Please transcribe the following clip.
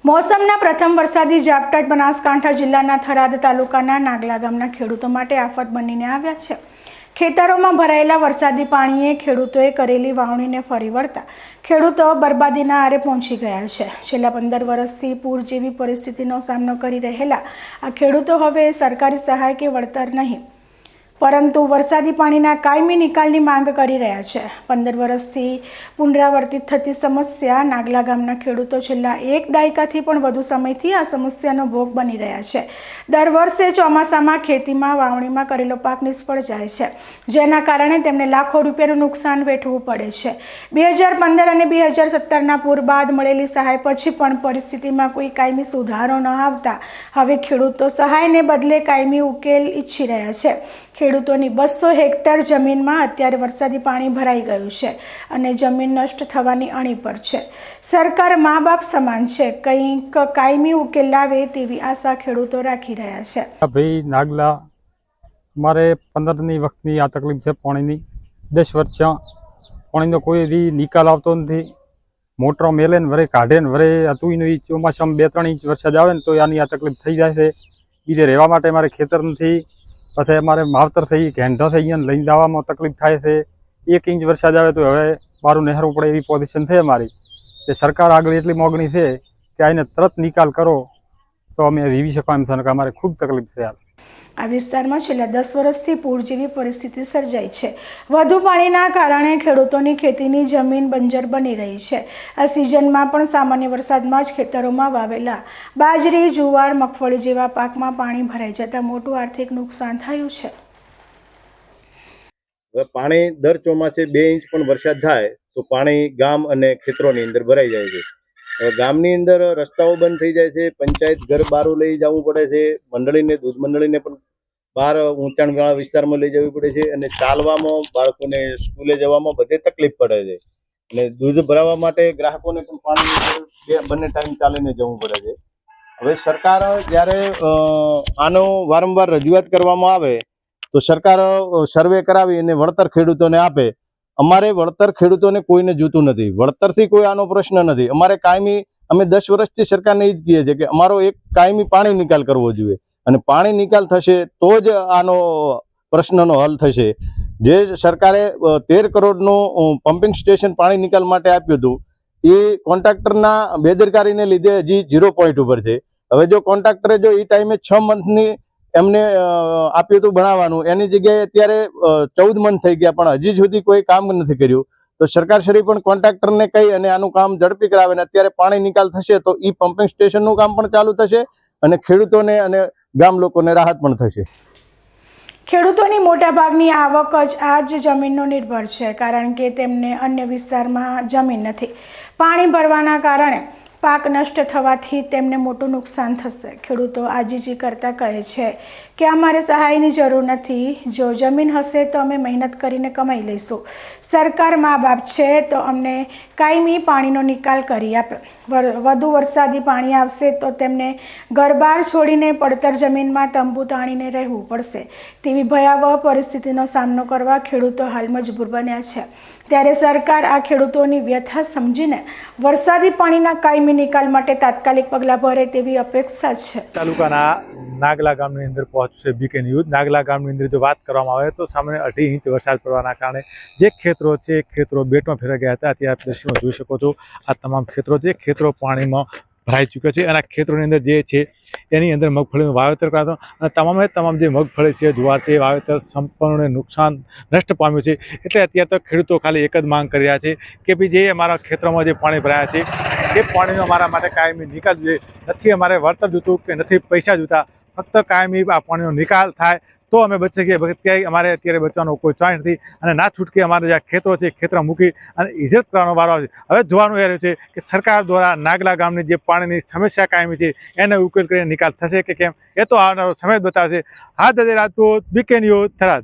મોસમના પ્રથમ વરસાદી ઝાપટા બનાસકાંઠા જિલ્લાના થરાદ તાલુકાના નાગલા ગામના ખેડૂતો માટે આફત બનીને આવ્યા છે। ખેતરોમાં ભરાયેલા વરસાદી પાણીએ ખેડૂતોએ કરેલી વાવણીને ફરી વળતા ખેડૂતો બરબાદીના આરે પહોંચી ગયા છે। છેલ્લા 15 વર્ષથી પૂર જેવી પરિસ્થિતિનો સામનો કરી રહેલા આ ખેડૂતો હવે સરકારી સહાય કે વળતર નહીં પરંતુ વરસાદી પાણીના કાયમી નિકાલની માંગ કરી રહ્યા છે। 15 વર્ષથી પુનરાવર્તિત થતી સમસ્યા નાગલા ગામના ખેડૂતો છેલ્લા એક દાયકાથી પણ વધુ સમયથી આ સમસ્યાનો ભોગ બની રહ્યા છે। દર વર્ષે ચોમાસામાં ખેતીમાં વાવણીમાં કરેલો પાક નિષ્ફળ જાય છે, જેના કારણે તેમને લાખો રૂપિયાનું નુકસાન વેઠવું પડે છે। 2015 અને 2017ના પૂર બાદ મળેલી સહાય પછી પણ પરિસ્થિતિમાં કોઈ કાયમી સુધારો ન આવતા હવે ખેડૂતો સહાયને બદલે કાયમી ઉકેલ ઈચ્છી રહ્યા છે। ખેડૂતોની 200 હેક્ટર જમીનમાં અત્યારે વરસાદી પાણી ભરાઈ ગયું છે અને જમીન નષ્ટ થવાની અણી પર છે। સરકાર મા બાપ સમાન છે, કંઈક કાયમી ઉકેલ લાવે તેવી આશા ખેડૂતો રાખી રહ્યા છે। ભાઈ નાગલા અમારે 15ની વખતની આ તકલીફ છે પાણીની। 10 વર્ષ પાણીનો કોઈ નિકાલ આવતો નથી। મોટરો મેલે ને વરે કાઢે ને વરે હતું નહીં। ચોમાસામાં 2-3 ઇંચ વરસાદ આવે ને તો આની આ તકલીફ થઈ જાય છે। બીજે રહેવા માટે મારે ખેતર નથી, પછી અમારે માવતર થઈ ઘેંઢો થઈ ગયા લઈને જવામાં તકલીફ થાય છે। 1 ઇંચ વરસાદ આવે તો હવે મારું નહેરું પડે એવી પોઝિશન છે અમારી। તે સરકાર આગળ એટલી માગણી છે કે આને તરત નિકાલ કરો તો અમે રીવી શકો એમ છે, અમારે ખૂબ તકલીફ છે। આ વિસ્તારમાં છેલ્લા 10 વર્ષથી પૂર જેવી પરિસ્થિતિ સર્જાઈ છે। વધુ પાણીના કારણે ખેડૂતોની ખેતીની જમીન બંજર બની રહી છે। આ સિઝનમાં પણ સામાન્ય વરસાદમાં જ ખેતરોમાં વાવેલા બાજરી, જુવાર, મગફળી જેવા પાકમાં પાણી ભરાઈ જતા મોટું આર્થિક નુકસાન થયું છે। હવે પાણી દર ચોમાસે 2 ઇંચ પણ વરસાદ થાય તો પાણી ગામ અને ખેતરોની અંદર ભરાઈ જાય છે। હવે ગામની અંદર રસ્તાઓ બંધ થઈ જાય છે, પંચાયત ઘર બહાર લઈ જવું પડે છે, મંડળીને દૂધ મંડળીને પણ બહાર ઊંચાણવાળા વિસ્તારમાં લઈ જવી પડે છે અને ચાલવામાં બાળકોને સ્કૂલે જવામાં બધે તકલીફ પડે છે અને દૂધ ભરાવવા માટે ગ્રાહકોને પણ પાણી બંને ટાઈમ ચાલીને જવું પડે છે। હવે સરકાર જ્યારે આનો વારંવાર રજૂઆત કરવામાં આવે તો સરકાર સર્વે કરાવી અને વળતર ખેડૂતોને આપે। અમારે વળતર ખેડૂતોને કોઈને જોતું નથી, વળતરથી કોઈ આનો પ્રશ્ન નથી। અમારે કાયમી અમે 10 વર્ષથી સરકારને એ જ કહીએ છીએ કે અમારો એક કાયમી પાણી નિકાલ કરવો જોઈએ અને પાણી નિકાલ થશે તો જ આનો પ્રશ્નનો હલ થશે। જે સરકારે 13 કરોડનું પમ્પિંગ સ્ટેશન પાણી નિકાલ માટે આપ્યું હતું એ કોન્ટ્રાક્ટરના બેદરકારીને લીધે હજી 0 પોઈન્ટ ઉપર છે। હવે જો કોન્ટ્રાક્ટરે જો એ ટાઈમે 6 મંથની એમને આપ્યું હતું બનાવવાનું, એની જગ્યાએ અત્યારે 14 મંથ થઈ ગયા પણ હજી સુધી કોઈ કામ નથી કર્યું। તો સરકારશ્રી પણ કોન્ટ્રાક્ટરને કહી અને આનું કામ ઝડપી કરાવે અને અત્યારે પાણી નિકાલ થશે તો એ પમ્પિંગ સ્ટેશનનું કામ પણ ચાલુ થશે અને ખેડૂતોને અને ગામ લોકોને રાહત પણ થશે। ખેડૂતોની મોટાભાગની આવક જ આ જ જમીનનો નિર્ભર છે, કારણ કે તેમને અન્ય વિસ્તારમાં જમીન નથી। પાણી ભરવાના કારણે પાક નષ્ટ થવાથી તેમને મોટું નુકસાન થશે। ખેડૂતો આજીજી કરતા કહે છે કે અમારે સહાયની જરૂર નથી, જો જમીન હશે તો અમે મહેનત કરીને કમાઈ લઈશું। સરકાર મા બાપ છે તો અમને કાયમી પાણીનો નિકાલ કરી આપે। વધુ વરસાદી પાણી આવશે તો તેમને ઘરબાર છોડીને પડતર જમીનમાં તંબુ તાણીને રહેવું પડશે। તેવી ભયાવહ પરિસ્થિતિનો સામનો કરવા ખેડૂતો હાલ મજબૂર બન્યા છે। ત્યારે સરકાર આ ખેડૂતોની વ્યથા સમજીને વરસાદી પાણીના કાયમી નિકાલ માટે તાત્કાલિક પગલાં ભરે તેવી અપેક્ષા છે। તાલુકાના નાગલા ગામની અંદર પહોંચશે બીકે ન્યૂઝ। નાગલા ગામની અંદર જો વાત કરવામાં આવે તો સામાન્ય 2.5 ઇંચ વરસાદ પડવાના કારણે જે ખેતરો છે ખેતરો બેટમાં ફેરવાઈ ગયા હતા। અત્યારે આપ દ્રશ્યમાં જોઈ શકો છો આ તમામ ખેતરો છે, ખેતરો પાણીમાં ભરાઈ ચૂક્યા છે અને આ ખેતરોની અંદર જે છે એની અંદર મગફળીનું વાવેતર કરાતો અને તમામ જે મગફળી છે, જુવાર છે, વાવેતર સંપૂર્ણ નુકસાન નષ્ટ પામ્યું છે। એટલે અત્યારે તો ખેડૂતો ખાલી એક જ માંગ કરી રહ્યા છે કે ભાઈ જે અમારા ખેતરોમાં જે પાણી ભરાયા છે એ પાણીનો અમારા માટે કાયમી નિકાલ જોઈએ। નથી અમારે વળતર જોતું કે નથી પૈસા જોતા, ફક્ત કાયમી આ પાણીનો નિકાલ થાય તો અમે બચી શકીએ। ક્યાંય અમારે અત્યારે બચવાનો કોઈ ચોઈસ નથી અને ના છૂટકે અમારે જે ખેતરો છે ખેતરો મૂકી અને ઇજ્જત કરવાનો વારો આવશે। હવે જોવાનું એ રહ્યું છે કે સરકાર દ્વારા નાગલા ગામની જે પાણીની સમસ્યા કાયમી છે એને ઉકેલ કરીને નિકાલ થશે કે કેમ, એ તો આવનારો સમય જ બતાવશે। હાથ રાજપૂત, બીકે ન્યૂઝ, થરાદ।